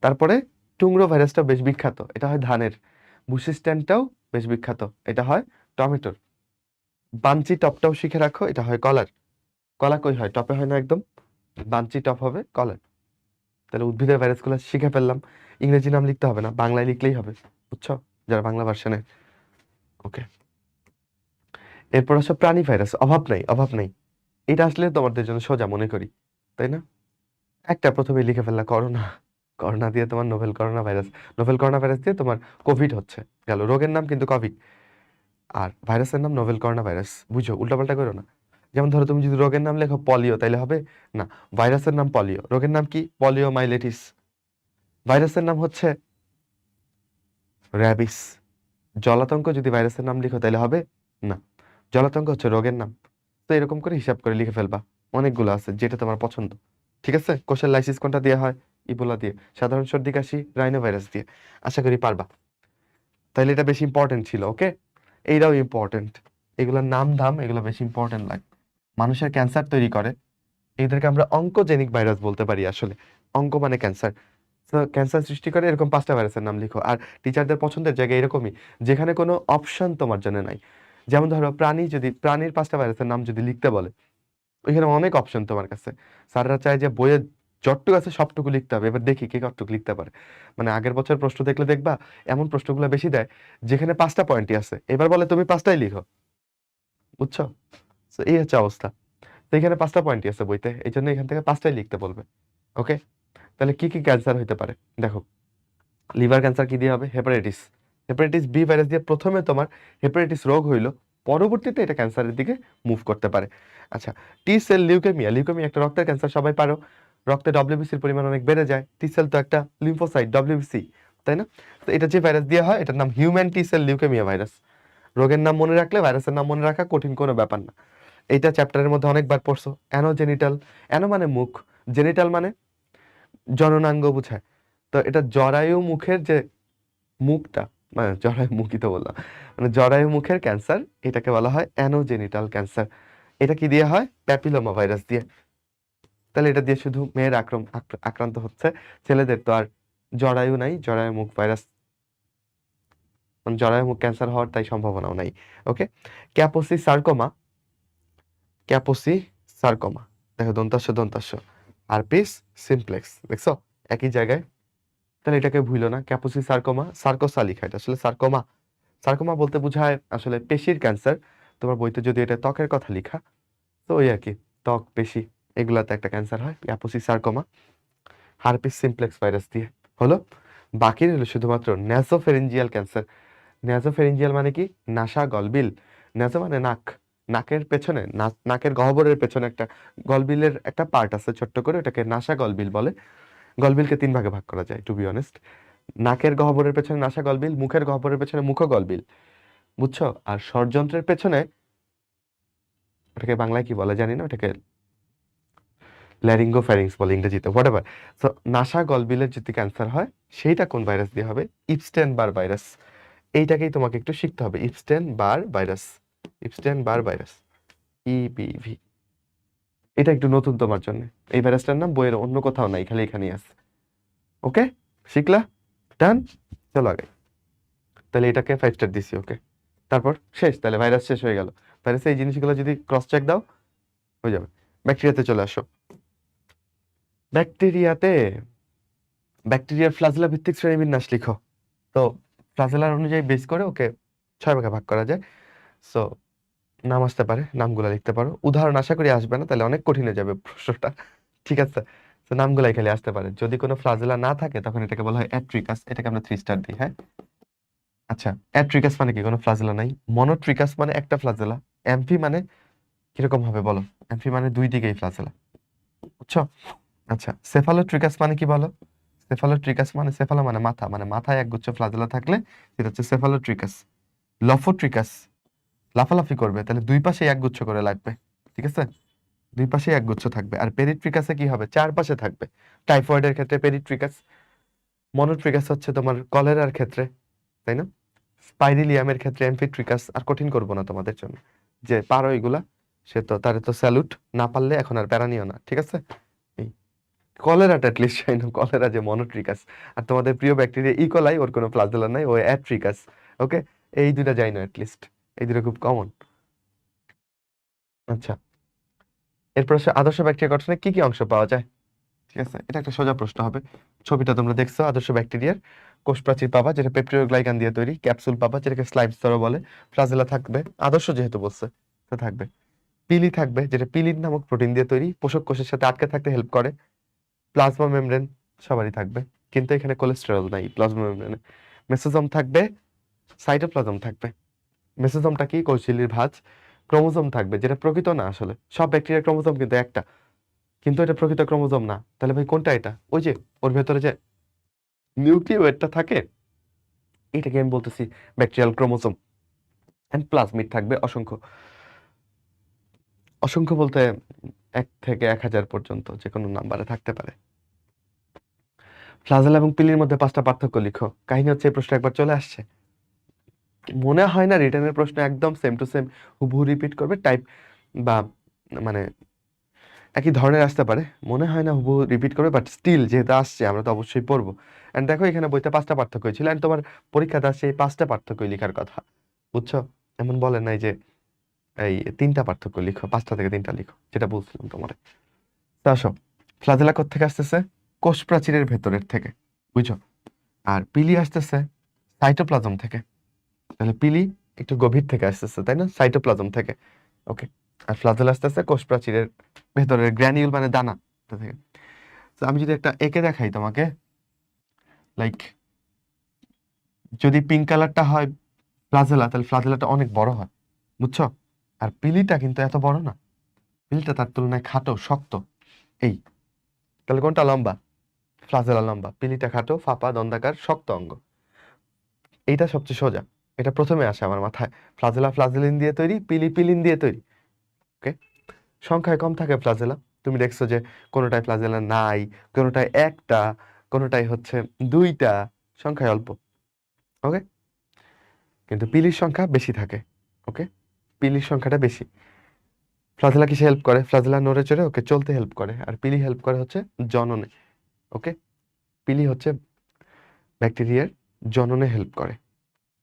তারপরে টুংরো ভাইরাসটা বেশ বিখ্যাত, এটা হয় ধানের। বুশিস্ট্যান্ডটাও বেশ বিখ্যাত, এটা হয় টমেটোর। বাঞ্চি টপটাও শিখে রাখো, এটা হয় কলার। কলা কই হয়? টপে হয় না একদম, বাঞ্চি টপ হবে কলার। তাহলে উদ্ভিদের ভাইরাসগুলো শিখে ফেললাম। ইংরেজি নাম লিখতে হবে না, বাংলায় লিখলেই হবে, বুঝছো? যারা বাংলা ভার্সনে। ওকে, এরপর আসো প্রাণী ভাইরাস। অভাব নাই, অভাব নাই, এটা আসলে তোমাদের জন্য সোজা মনে করি, তাই না? একটা প্রথমে লিখে ফেললা করোনা, করোনা দিয়ে তোমার novel corona virus, novel corona virus দিয়ে তোমার কোভিড হচ্ছে, গেল। রোগের নাম কিন্তু কোভিড, আর ভাইরাসের নাম নোভেল করোনা ভাইরাস। বুঝো, উল্টাপাল্টা করো না। যেমন ধরো তুমি যদি রোগের নাম লেখো পলিও, তাইলে হবে না। ভাইরাসের নাম পলিও, রোগের নাম কি? পলিও মাইলেটিস। ভাইরাসের নাম হচ্ছে র্যাবিস। জলাতঙ্ক যদি ভাইরাসের নাম লিখো তাহলে হবে না, জলাতঙ্ক হচ্ছে রোগের নাম। তো এরকম করে হিসাব করে লিখে ফেলবা, অনেকগুলো আছে যেটা তোমার পছন্দ। ঠিক আছে? কোষের লাইসিস কোনটা দিয়ে হয়? ইবোলা দিয়ে। সাধারণ সর্দি কাশি রাইনো ভাইরাস দিয়ে। আশা করি পারবা। তাইলে এটা বেশি ইম্পর্টেন্ট ছিল, ওকে? এইটাও ইম্পর্টেন্ট, এগুলোর নাম ধাম এগুলো বেশি ইম্পর্টেন্ট লাগে। মানুষের ক্যান্সার তৈরি করে, এদেরকে আমরা অঙ্কোজেনিক ভাইরাস বলতে পারি আসলে। অঙ্ক মানে ক্যান্সার। তো ক্যান্সার সৃষ্টি করে এরকম 5টা ভাইরাসের নাম লিখো। আর টিচারদের পছন্দের জায়গায় এরকমই, যেখানে কোনো অপশন তোমার জন্য নাই। যেমন ধরো প্রাণী, যদি প্রাণীর 5টা ভাইরাসের নাম যদি লিখতে বলে, ওইখানে অনেক অপশন তোমার কাছে। স্যাররা চায় যে বইয়ে যতটুকু আছে সবটুকু লিখতে হবে। এবার দেখি কে কতটুকু লিখতে পারে। মানে আগের বছর প্রশ্ন দেখলে দেখবা এমন প্রশ্নগুলো বেশি দেয় যেখানে 5টা পয়েন্টই আছে, এবার বলে তুমি 5টাই লিখো, বুঝছো? তো এই হচ্ছে অবস্থা। তো এখানে 5টা পয়েন্টই আছে বইতে, এই জন্য এখান থেকে 5টাই লিখতে বলবে। ওকে, তাহলে কি কি ক্যান্সার হইতে পারে দেখো। লিভার ক্যান্সার কি দিয়ে হবে? হেপাটাইটিস। হেপাটাইটিস বি ভাইরাস দিয়ে প্রথমে তোমার হেপাটাইটিস রোগ হইলো, পরবর্তীতে এটা ক্যান্সারের দিকে মুভ করতে পারে। আচ্ছা, টি সেল লিউকেমিয়া। লিউকেমিয়া একটা রক্তের ক্যান্সার, সবাই পারো। রক্তে ডব্লিউবিসির পরিমাণ অনেক বেড়ে যায়। টি সেল তো একটা লিম্ফোসাইট, ডব্লিউবিসি, তাই না? তো এটা যে ভাইরাস দিয়ে হয় এটার নাম হিউম্যান টি সেল লিউকেমিয়া ভাইরাস। রোগের নাম মনে রাখলে ভাইরাসের নাম মনে রাখা কঠিন কোনো ব্যাপার না। এইটা চ্যাপ্টারের মধ্যে অনেকবার পড়ছো। অ্যানোজেনিটাল, অ্যানো মানে মুখ, জেনিটাল মানে জননাঙ্গ বোঝায়। তো এটা জরায়ু মুখের যে মুখটা, মানে জরায়ু মুখই তো বললাম, মানে জরায়ু মুখের ক্যান্সার, এটাকে বলা হয় অ্যানোজেনিটাল ক্যান্সার। এটা কি দিয়ে হয়? প্যাপিলোমা ভাইরাস দিয়ে। তাহলে এটা দিয়ে শুধু মেয়ের আক্রান্ত হচ্ছে, ছেলেদের তো আর জরায়ু নাই, জরায়ু মুখ ভাইরাস, মানে জরায়ু মুখ ক্যান্সার হওয়ার তাই সম্ভাবনাও নাই। ওকে, ক্যাপোসি সার্কোমা, ক্যাপোসি সার্কোমা, দেখো দন্তাস্য দন্তাস্য, হারপিস সিমপ্লেক্স, দেখছো একই জায়গায়। তাহলে এটাকে ভুলো না, ক্যাপোসি সার্কোমা, সার্কোসা লিখা, এটা আসলে সার্কোমা। সার্কোমা বলতে বোঝায় আসলে পেশির ক্যান্সার। তোমার বইতে যদি এটা ত্বকের কথা লিখা, তো ওই আর কি, ত্বক পেশি এগুলাতে একটা ক্যান্সার হয়, ক্যাপোসি সার্কোমা, হারপিস সিমপ্লেক্স ভাইরাস দিয়ে। হলো, বাকি রইল শুধুমাত্র ন্যাসোফেরিঞ্জিয়াল ক্যান্সার। ন্যাসোফেরিঞ্জিয়াল মানে কি? নাসা গলবিল। ন্যাসো মানে নাক, নাকের পেছনে, নাকের গহ্বরের পেছনে একটা গলবিলের একটা পার্ট আছে ছোট্ট করে, ওটাকে নাসা গলবিল বলে। গলবিলকে 3 ভাগে ভাগ করা যায় টু বি অনেস্ট। নাকের গহ্বরের পেছনে নাসা গলবিল, মুখের গহ্বরের পেছনে মুখ গলবিল, বুঝছো? আর ষড়যন্ত্রের পেছনে, ওটাকে বাংলায় কি বলে জানি না, ওটাকে ল্যারিঙ্গোফ্যারিংস বলে ইংরেজিতে, হোয়াটএভার। সো নাসা গলবিলের যদি ক্যান্সার হয়, সেইটা কোন ভাইরাস দিয়ে হবে? ইপস্টেন বার ভাইরাস। এইটাকেই তোমাকে একটু শিখতে হবে, ইপস্টেন বার ভাইরাস, ইপস্টেন বার ভাইরাস, ইপিভি। এটা একটু নতুন তোমার জন্য, এই ভাইরাসটার নাম বইয়ের অন্য কোথাও নাই, খালি এখানেই আছে। ওকে, শিখলা? ডান, চলো আগে। তাহলে এটাকে 5 স্টার দিছি। ওকে, তারপর শেষ, তাহলে ভাইরাস শেষ হয়ে গেল। ভাইরাসে এই জিনিসগুলো যদি ক্রস চেক দাও হয়ে যাবে। ব্যাকটেরিয়াতে চলে আসো। ব্যাকটেরিয়াতে, ব্যাকটেরিয়ার ফ্লাজেলা ভিত্তিক শ্রেণীবিন্যাস লিখো। তো ফ্লাজেলার অনুযায়ী বেস করে ওকে 6 ভাগে ভাগ করা যায়। সো নাম আসতে পারে, নামগুলা লিখতে পারো। উদাহরণ আশা করি আসবে না, তাহলে অনেক কঠিন হয়ে যাবে প্রশ্নটা। ঠিক আছে, তো নামগুলাই খালি আসতে পারে। যদি কোনো ফ্লাজেলা না থাকে তখন এটাকে বলা হয় অ্যাট্রিকাস, এটাকে আমরা 3 স্টার দিই। হ্যাঁ, আচ্ছা, অ্যাট্রিকাস মানে কি? কোনো ফ্লাজেলা নাই। মনোট্রিকাস মানে একটা ফ্লাজেলা। অ্যাম্ফি মানে কিরকম হবে বলো? অ্যাম্ফি মানে 2 দিকেই ফ্লাজেলা, বুঝছো? আচ্ছা, সেফালোট্রিকাস মানে কি বলো? সেফালোট্রিকাস মানে, সেফালো মানে মাথা, মানে মাথায় একগুচ্ছ ফ্লাজেলা থাকলে সেটা হচ্ছে সেফালোট্রিকাস। লফোট্রিকাস, লাফালাফি করবে, তাহলে 2 পাশে একগুচ্ছ করে লাগবে। ঠিক আছে, 2 পাশে একগুচ্ছ থাকবে। আর পেরিট্রিকাসে কি হবে? 4 পাশে থাকবে। টাইফয়েডের ক্ষেত্রে পেরিট্রিকাস। মনোট্রিকাস হচ্ছে তোমার কলেরার ক্ষেত্রে, তাই না? স্পাইরিলিয়ামের ক্ষেত্রে এমফিট্রিকাস। আর কঠিন করবো না তোমাদের জন্য, যে পারো এগুলা, সে তো তারে তো স্যালুট, না পারলে এখন আর প্যারা নিও না। ঠিক আছে, এই কলেরাটা অ্যাটলিস্ট জানি না, কলেরা যে মনোট্রিকাস। আর তোমাদের প্রিয় ব্যাকটেরিয়া ইকোলাই, ওর কোনো ফ্লাজেলা নাই, ও অ্যাট্রিকাস। ওকে, এই দুইটা যাই না অ্যাটলিস্ট, এই দুটো খুব কমন। আচ্ছা, এরপর আসে আদর্শ ব্যাকটেরিয়া গঠনে কি কি অংশ পাওয়া যায়। ঠিক আছে, এটা একটা সোজা প্রশ্ন হবে। ছবিটা তোমরা দেখছো, আদর্শ ব্যাকটেরিয়ার কোষ প্রাচীর পাবা, যেটা পেপটিডোগ্লাইকান দিয়ে তৈরি। ক্যাপসুল পাবা, যেটাকে স্লাইম স্তরও বলে। ফ্লাজেলা থাকবে, আদর্শ যেহেতু বলছে, তো থাকবে। পিলি থাকবে, যেটা পিলিন নামক প্রোটিন দিয়ে তৈরি, পোষক কোষের সাথে আটকে থাকতে হেল্প করে। প্লাজমা মেমব্রেন সবারই থাকবে, কিন্তু এখানে কোলেস্টেরল নাই প্লাজমা মেমব্রেনে। মেসোজোম থাকবে, সাইটোপ্লাজম থাকবে। মেসোজোমটা কি? কোষঝিল্লির ভাঁজ। ক্রোমোজোম থাকবে, যেটা প্রকৃত না আসলে, সব ব্যাকটেরিয়ার ক্রোমোজোম কিন্তু একটা, কিন্তু এটা প্রকৃত ক্রোমোজোম না। তাহলে ভাই কোনটা এটা? ওই যে ওর ভেতরে যে নিউক্লিওয়েডটা থাকে, এটাকে আমি বলতেছি ব্যাকটেরিয়াল ক্রোমোজোম। এন্ড প্লাজমিড থাকবে অসংখ্য। অসংখ্য বলতে 1 থেকে 1000 পর্যন্ত যে কোনো নাম্বারে থাকতে পারে। ফ্লাজেলা এবং পিলির মধ্যে 5টা পার্থক্য লিখো। কাহিনী হচ্ছে, এই প্রশ্ন একবার চলে আসছে, মনে হয় না রিটেনের প্রশ্ন একদম সেম টু সেম হুবহু রিপিট করবে, টাইপ বা মানে একই ধরনের আসতে পারে, মনে হয় না হুবহু রিপিট করবে, বাট স্টিল যেহেতু আসছে আমরা তো অবশ্যই পড়বো। এন্ড দেখো এখানে বইতে 5টা পার্থক্য ছিল, এন্ড তোমার পরীক্ষাতে আসছে এই 5টা পার্থক্য লিখার কথা, বুঝছো? এমন বলে নাই যে এই 3টা পার্থক্য লিখো, 5টা থেকে 3টা লিখো, যেটা বলছিলাম তোমার। তো আসো, ফ্লাজেলা থেকে আসতেছে? কোষ প্রাচীরের ভেতরের থেকে, বুঝছো? আর পিলি আসতেছে সাইটোপ্লাজম থেকে। তাহলে পিলি একটু গভীর থেকে আসতেছে, তাই না? সাইটোপ্লাজম থেকে। ওকে, আর ফ্লাজেলা আসতেছে কোষ প্রাচীরের ভেতরের গ্র্যানিউল মানে দানা থেকে। তো আমি যদি একটা এঁকে দেখাই তোমাকে, লাইক যদি পিঙ্ক কালারটা হয় ফ্লাজেলা, তাহলে ফ্লাজেলাটা অনেক বড় হয়, বুঝছো? আর পিলিটা কিন্তু এত বড় না, পিলিটা তার তুলনায় খাটো শক্ত। এই, তাহলে কোনটা লম্বা? ফ্লাজেলা লম্বা, পিলিটা খাটো ফাঁপা দন্ডাকার শক্ত অঙ্গ। এইটা সবচেয়ে সোজা। এটা প্রথমে আসে আমার মাথায়। ফ্লাজেলা ফ্লাজেলিন দিয়ে তৈরি, পিলি পিলিন দিয়ে তৈরি। ওকে, সংখ্যায় কম থাকে ফ্লাজেলা। তুমি দেখছো যে কোনোটায় ফ্লাজেলা নাই, কোনোটায় একটা, কোনোটায় হচ্ছে দুইটা, সংখ্যায় অল্প। ওকে, কিন্তু পিলির সংখ্যা বেশি থাকে। ওকে, পিলির সংখ্যাটা বেশি। ফ্লাজেলা কিসে হেল্প করে? ফ্লাজেলা নড়ে চড়ে ওকে চলতে হেল্প করে, আর পিলি হেল্প করে হচ্ছে জননে। ওকে, পিলি হচ্ছে ব্যাকটেরিয়ার জননে হেল্প করে,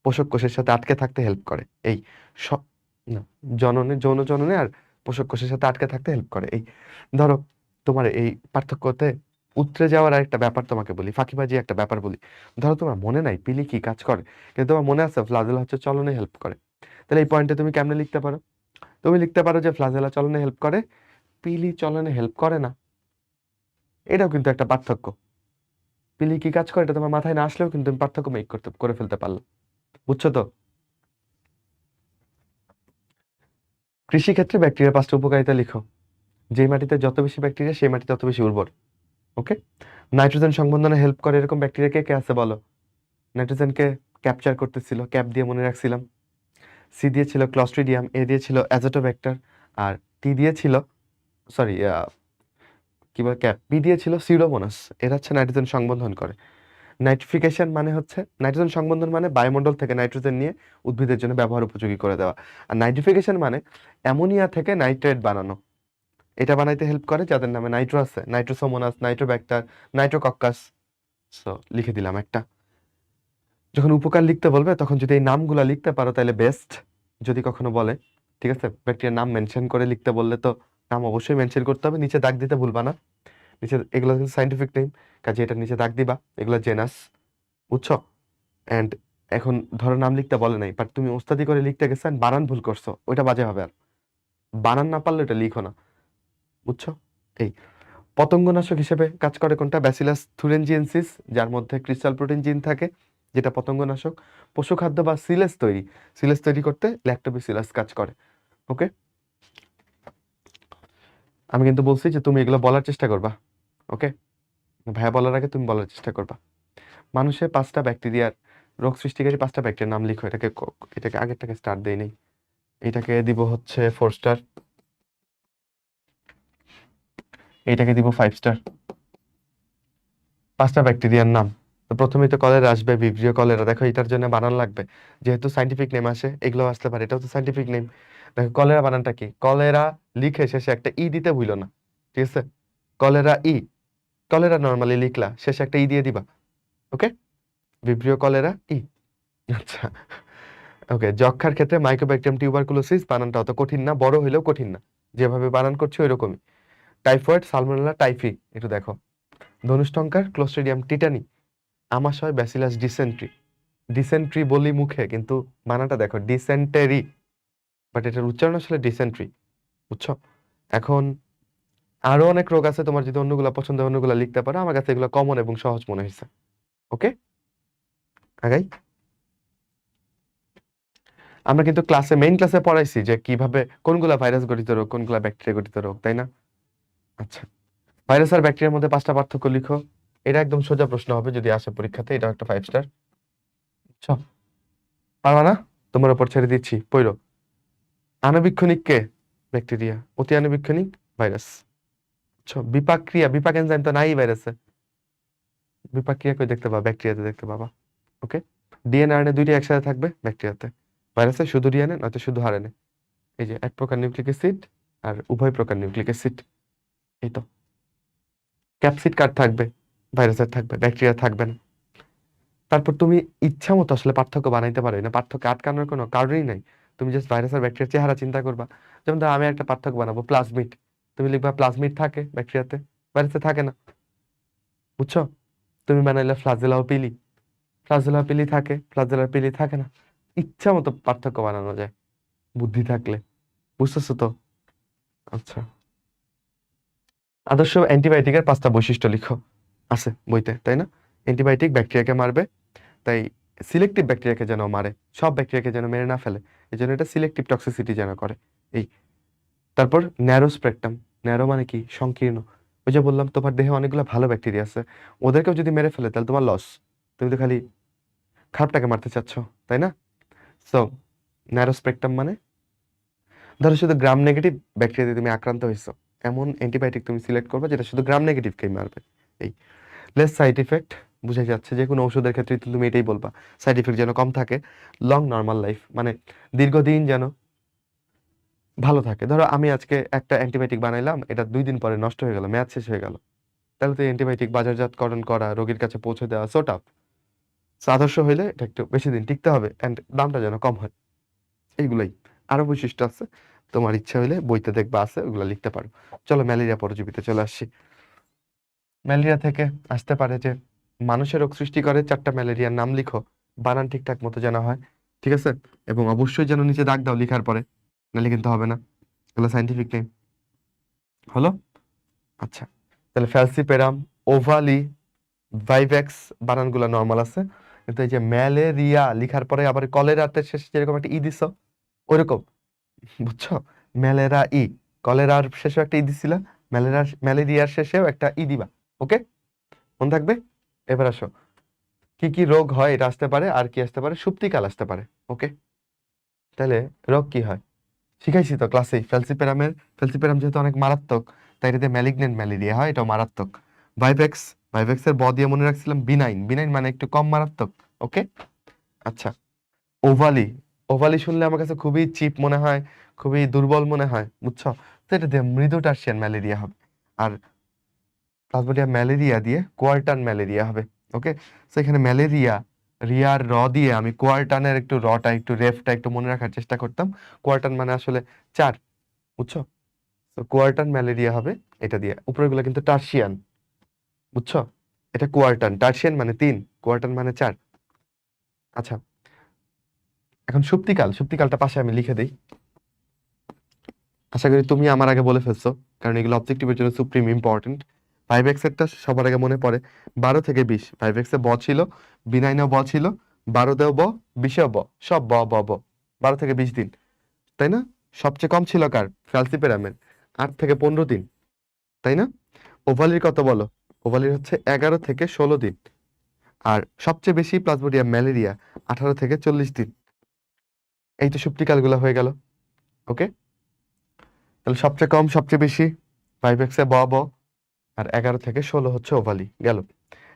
পোষক কোষের সাথে আটকে থাকতে হেল্প করে। এই সব না, জননে, যৌন জননে আর পোষক কোষের সাথে আটকে থাকতে হেল্প করে। এই ধরো তোমার এই পার্থক্যতে উতরে যাওয়ার একটা ব্যাপার তোমাকে বলি, ফাঁকিবাজি একটা ব্যাপার বলি। ধরো তোমার মনে নাই পিলি কি কাজ করে, কিন্তু তোমার মনে আছে ফ্লাজেলা হচ্ছে চলনে হেল্প করে। তাহলে এই পয়েন্টে তুমি কেমনে লিখতে পারো? তুমি লিখতে পারো যে ফ্লাজেলা চলনে হেল্প করে, পিলি চলনে হেল্প করে না। এটাও কিন্তু একটা পার্থক্য। পিলি কি কাজ করে এটা তোমার মাথায় না আসলেও কিন্তু তুমি পার্থক্য করে ফেলতে পারলো। বুঝছো তো? কৃষিক্ষেত্রে ব্যাকটেরিয়ার 5টা উপকারিতা লিখো। যে মাটিতে যত বেশি ব্যাকটেরিয়া সেই মাটি তত বেশি উর্বর। ওকে, নাইট্রোজেন সংবন্ধনে হেল্প করে এরকম ব্যাকটেরিয়া কে কে আছে বলো? নাইট্রোজেনকে ক্যাপচার করতেছিল, ক্যাপ দিয়ে মনে রাখছিলাম। সি দিয়ে ছিল ক্লস্ট্রিডিয়াম, এ দিয়ে ছিল অ্যাজোটোব্যাক্টার, আর টি দিয়ে ছিল, সরি, কি বলে, ক্যাপ বি দিয়ে ছিল সিউডোমোনাস। এরা হচ্ছে নাইট্রোজেন সংবন্ধন করে। নাইট্রিফিকেশন মানে হচ্ছে নাইট্রোজেন সংবন্ধন মানে বায়ুমণ্ডল থেকে নাইট্রোজেন নিয়ে উদ্ভিদের জন্য ব্যবহার উপযোগী করে দেওয়া। আর নাইট্রিফিকেশন মানে অ্যামোনিয়া থেকে নাইট্রেট বানানো। এটা বানাইতে হেল্প করে যাদের নামে নাইট্রো আছে, নাইট্রোসোমোনাস, নাইট্রোব্যাক্টার, নাইট্রোকক্কাস। সো লিখে দিলাম একটা। যখন উপকার লিখতে বলবে তখন যদি এই নামগুলা লিখতে পারো তাহলে বেস্ট। যদি কখনো বলে, ঠিক আছে, ব্যাকটেরিয়ার নাম মেনশন করে লিখতে বললে তো নাম অবশ্যই মেনশন করতে হবে, নিচে দাগ দিতে ভুলবা না। নিচে এগুলো কিন্তু সাইন্টিফিক নেম, কাজে এটা নিচে দাগ দিবা, এগুলো জেনাস। বুঝছো? এন্ড এখন ধরো নাম লিখতে বলে নাই, বাট তুমি ওস্তাদি করে লিখতে গেছেন, বানান ভুল করছো, ওইটা বাজে হবে। আর বানান না পারলে ওটা লিখো না। বুঝছো? এই পতঙ্গনাশক হিসেবে কাজ করে কোনটা? ব্যাসিলাস থুরেনজিয়েন্সিস, যার মধ্যে ক্রিস্টাল প্রোটিন জিন থাকে, যেটা পতঙ্গনাশক। পশুখাদ্য বা সিলেস তৈরি করতে ল্যাক্টোবিসিলাস কাজ করে। ওকে, আমি কিন্তু বলছি যে তুমি এগুলো বলার চেষ্টা করবা। ওকে, ভাইয়া বলার আগে তুমি বলার চেষ্টা করবা। মানুষের 5টা ব্যাকটেরিয়ার, রোগ সৃষ্টিকারী 5টা ব্যাকটেরিয়ার নাম লিখো। এটাকে আগেরটাকে স্টার দেই নেই, এটাকে দিব হচ্ছে 4 স্টার, এটাকে দিব 5 স্টার। 5টা ব্যাকটেরিয়ার নাম। তো প্রথমেই তো কলেরা আসবে, ভিব্রিও কলেরা। দেখো এটার জন্য বানান লাগবে, যেহেতু সাইন্টিফিক নেম আসে, এগুলো আসতে পারে, এটাও তো সাইন্টিফিক নেম। দেখো কলেরা বানানটা কি? কলেরা লিখে শেষে একটা ই দিতে ভুলো না, ঠিক আছে? কলেরা ই, কলেরা নর্মালি লিখলা, শেষে একটা ই দিয়ে দিবা। ওকে, ভিব্রিও কলেরা ই। আচ্ছা, ওকে। যক্ষার ক্ষেত্রে মাইকোব্যাকটেরিয়াম টিউবারকুলোসিস, বানানটা অত কঠিন না, বড় হইলেও কঠিন না, যেভাবে বানান করছি ওইরকমই। টাইফয়েড, সালমোনেলা টাইফি, একটু দেখো। ধনুষ্টঙ্কার, ক্লোস্ট্রিডিয়াম টিটানি, আমাশয়, ব্যাসিলাস ডিসেন্ট্রি। ডিসেন্ট্রি বলি মুখে, কিন্তু বানানটা দেখো ডিসেন্টেরি, বাট এটার উচ্চারণ আসলে ডিসেন্ট্রি। বুঝছো? এখন আরো অনেক রোগ আছে, তোমার যদি অন্যগুলা পছন্দ হয় অন্যগুলা লিখতে পারো, আমার কাছে এগুলো কমন এবং সহজ মনে হয়েছে। ওকে, আগাই। আমরা কিন্তু মেইন ক্লাসে পড়াইছি যে কিভাবে কোনগুলা ভাইরাস গঠিত রোগ, কোনগুলা ব্যাকটেরিয়া গঠিত রোগ, তাই না? আচ্ছা, ভাইরাস আর ব্যাকটেরিয়ার মধ্যে 5টা পার্থক্য লিখো। এটা একদম সোজা প্রশ্ন হবে যদি আসে পরীক্ষাতে, এটা একটা 5 স্টার। বুঝছো? পারবা না? তোমার উপর ছেড়ে দিচ্ছি, পড়ো। আণুবীক্ষণিক কে? ব্যাকটেরিয়া। অতি আণুবীক্ষণিক ভাইরাস। বুঝছো? বিপাক ক্রিয়া, বিপাক এনজাইম তো নাই ভাইরাসে। বিপাক ক্রিয়া কই দেখতে পাবা? ব্যাকটেরিয়াতে দেখতে পাবা। ওকে, ডিএনএ আরএনএ দুইটা একসাথে থাকবে ব্যাকটেরিয়াতে। ভাইরাসে শুধু ডিএনএ নয়তো শুধু আরএনএ। এই যে এক প্রকার নিউক্লিক অ্যাসিড আর উভয় প্রকার নিউক্লিক অ্যাসিড। এই তো। ক্যাপসিড কার থাকবে? ভাইরাসের থাকবে, ব্যাকটেরিয়া থাকবে না। তারপর তুমি ইচ্ছা মতো আসলে পার্থক্য বানাইতে পারো না, পার্থক্য আটকানোর কোনো কারণই নাই। তুমি জাস্ট ভাইরাস আর ব্যাকটেরিয়ার চেহারা চিন্তা করবা। যেমন ধরো আমি একটা পার্থক্য বানাবো, প্লাজমিড। তুমি লিখবা প্লাজমিড থাকে ব্যাকটেরিয়াতে, ভাইরাসে থাকে না। বুঝছো? তুমি বানাইলে ফ্লাজেলা ও পিলি, ফ্লাজেলা পিলি থাকে, ফ্লাজেলা পিলি থাকে না। ইচ্ছা মতো পার্থক্য বানানো যায় বুদ্ধি থাকলে। বুঝতেছো তো? আচ্ছা, আদর্শ অ্যান্টিবায়োটিকের 5টা বৈশিষ্ট্য লিখো। আছে বইতে, তাই না? অ্যান্টিবায়োটিক ব্যাকটেরিয়াকে মারবে, তাই সিলেক্টিভ ব্যাকটেরিয়াকে যেন মারে, সব ব্যাকটেরিয়াকে যেন মেরে না ফেলে, এই জন্য এটা সিলেক্টিভ টক্সিসিটি যেন করে। এই তারপর ন্যারো স্পেকট্রাম। ন্যারো মানে কি? সংকীর্ণ। ওই যে বললাম তোমার দেহে অনেকগুলো ভালো ব্যাকটেরিয়া আছে, ওদেরকেও যদি মেরে ফেলে তাহলে তোমার লস। তুমি তো খালি খারাপটাকে মারতে চাচ্ছ, তাই না? সো ন্যারো স্পেকট্রাম মানে ধরো শুধু গ্রাম নেগেটিভ ব্যাকটেরিয়া দিয়ে তুমি আক্রান্ত হয়েছো, এমন অ্যান্টিবায়োটিক তুমি সিলেক্ট করবে যেটা শুধু গ্রাম নেগেটিভকেই মারবে। এই লেস সাইড ইফেক্ট বুঝাই যাচ্ছে, যে কোনো ওষুধের ক্ষেত্রে তুমি এটাই বলবা, সাইড ইফেক্ট যেন কম থাকে, লং নর্মাল লাইফ মানে দীর্ঘদিন যেন ভালো থাকে। ধরো আমি আজকে একটা অ্যান্টিবায়োটিক বানাইলাম, এটা 2 দিন পরে নষ্ট হয়ে গেল, মেয়াদ শেষ হয়ে গেল, তাহলে তো অ্যান্টিবায়োটিক বাজারজাতকরণ করা, রোগীর কাছে পৌঁছে দেওয়া সো টাফ। সো আদর্শ হইলে এটা একটু বেশি দিন টিকতে হবে অ্যান্ড দামটা যেন কম হয়। এইগুলাই আরো বৈশিষ্ট্য আছে, তোমার ইচ্ছা হইলে বইতে দেখবা আছে, ওগুলো লিখতে পারো। চলো ম্যালেরিয়া পরজীবীতে চলে আসছি। ম্যালেরিয়া থেকে আসতে পারে যে মানুষের রোগ সৃষ্টি করে 4টা ম্যালেরিয়ার নাম লিখো, বানান ঠিকঠাক মতো জানা হয়, ঠিক আছে? এবং অবশ্যই যেন নিচে দাগ দাও লিখার পরে, নাহলে কিন্তু হবে না। এগুলো সাইন্টিফিক নেম হলো। আচ্ছা, তাহলে ফ্যালসিপেরাম, ওভালি, ভাইভ্যাক্স বানানগুলো নর্মাল আছে, কিন্তু এই যে ম্যালেরিয়া লিখার পরে আবার কলেরাতে শেষে যেরকম একটা ই দিছ ওইরকম, বুঝছো? ম্যালেরা ই, কলেরার শেষেও একটা ই দিছিলা, ম্যালেরিয়ার শেষেও একটা ই দিবা। ওকে, মনে থাকবে। এবার আসো, কি কি রোগ হয় এটা আসতে পারে, আর কি আসতে পারে, সুপ্তিকাল আসতে পারে। ওকে, তাহলে রোগ কি হয় শিখাইছি তো ক্লাসেই। ফেলসিপেরাম যেহেতু অনেক মারাত্মক, তাই এটাতে ম্যালিগনেন্ট ম্যালেরিয়া হয়, এটাও মারাত্মক। ভাইভ্যাক্স, ভাইভ্যাক্সের ব দিয়ে মনে রাখছিলাম বিনাইন, বিনাইন মানে একটু কম মারাত্মক। ওকে, আচ্ছা। ওভালি, ওভালি শুনলে আমার কাছে খুবই চিপ মনে হয়, খুবই দুর্বল মনে হয়, বুঝছো? তো এটা দিয়ে মৃদু টার্সিয়ান ম্যালেরিয়া হবে। আর প্লাজমোডিয়াম ম্যালেরিয়া দিয়ে কোয়ার্টান ম্যালেরিয়া হবে। ওকে, তো এখানে ম্যালেরিয়া, রিয়ার র দিয়ে আমি কোয়ার্টানের একটু রটা একটু রেফটা একটু মনে রাখার চেষ্টা করতাম। কোয়ার্টান মানে আসলে 4, বুঝছো? তো কোয়ার্টান ম্যালেরিয়া হবে এটা দিয়ে। উপরেগুলো কিন্তু টার্সিয়ান, বুঝছো? এটা কোয়ার্টান, টার্সিয়ান মানে 3, কোয়ার্টান মানে 4। আচ্ছা, এখন সুপ্তিকাল, সুপ্তিকালটা পাশে আমি লিখে দিই। আশা করি তুমি আমার আগে বলে ফেলছো, কারণ এগুলো অবজেক্টিভের জন্য সুপ্রিম ইম্পর্টেন্ট। ভাইভেক্সেরটা সবার আগে মনে পড়ে, 12 থেকে 20। ভাইভেক্সে ব ছিল, বিনাইনেও ব ছিল, 12তেও ব, 20এও ব, সব ব ব ব। 12 থেকে 20 দিন, তাই না? সবচেয়ে কম ছিল কার? ফ্যালসিপেরামের, 8 থেকে 15 দিন, তাই না? ওভালির কত বলো? ওভালির হচ্ছে 11 থেকে 16 দিন। আর সবচেয়ে বেশি প্লাজমোডিয়াম ম্যালেরিয়া 18 থেকে 40 দিন। এই তো সুপ্তিকালগুলো হয়ে গেল। ওকে, তাহলে সবচেয়ে কম সবচেয়ে বেশি ভাইভেক্সে ব ব, আর 11 থেকে 16 হচ্ছে ওভালি গেল।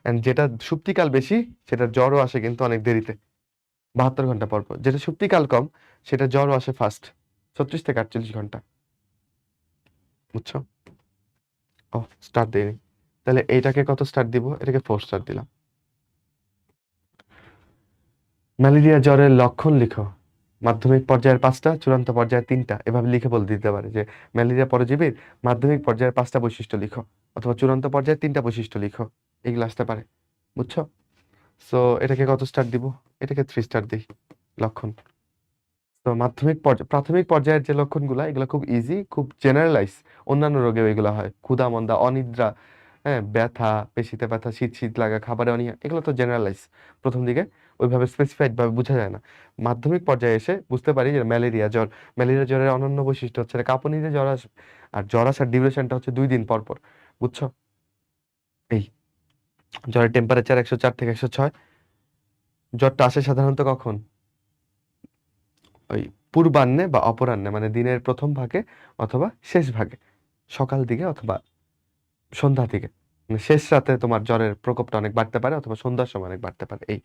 এন্ড যেটা সুপ্তিকাল বেশি সেটার জ্বরও আসে কিন্তু অনেক দেরিতে, 72 ঘন্টা পর পর। যেটা সুপ্তিকাল কম সেটা জ্বরও আসে ফার্স্ট, 36 থেকে 48 ঘন্টা, বুঝছো? ও, স্টার দেয়নি, তাহলে এইটাকে কত স্টার দিব? এটাকে 4 স্টার দিলাম। ম্যালেরিয়া জ্বরের লক্ষণ লিখো। মাধ্যমিক পর্যায়ের 5টা, চূড়ান্ত পর্যায়ের 3টা, এভাবে লিখে বলে দিতে পারে যে ম্যালেরিয়া পরজীবীর মাধ্যমিক পর্যায়ের 5টা বৈশিষ্ট্য লিখো, অথবা চূড়ান্ত পর্যায়ের 3টা বৈশিষ্ট্য লিখো, এগুলো আসতে পারে, বুঝছো? সো এটাকে কত স্টার দিব? এটাকে 3 স্টার দিই লক্ষণ। তো প্রাথমিক পর্যায়ের যে লক্ষণগুলা, এগুলো খুব ইজি, খুব জেনারেলাইজ। অন্যান্য রোগেও এগুলো হয়, ক্ষুধা মন্দা, অনিদ্রা, হ্যাঁ, ব্যথা, পেশিতে ব্যথা, শীত শীত লাগা, খাবারে অনীহা, এগুলো তো জেনারেলাইজ। প্রথম দিকে ওইভাবে স্পেসিফাইড ভাবে বোঝা যায় না। মাধ্যমিক পর্যায়ে এসে বুঝতে পারি যে ম্যালেরিয়া জ্বর। ম্যালেরিয়া জ্বরের অনন্য বৈশিষ্ট্য হচ্ছে কাঁপুনিতে জ্বর আসবে, আর জ্বর আসার ডিউরেশনটা হচ্ছে 2 দিন পর পর, বুঝছো? এই জ্বরের টেম্পারেচার 104 থেকে 106। জ্বরটা আসে সাধারণত কখন? ওই পূর্বাহ্নে বা অপরাহ্নে, মানে দিনের প্রথম ভাগে অথবা শেষ ভাগে, সকাল দিকে অথবা সন্ধ্যা দিকে। মানে শেষ রাতে তোমার জ্বরের প্রকোপটা অনেক বাড়তে পারে, অথবা সন্ধ্যার সময় অনেক বাড়তে পারে। এই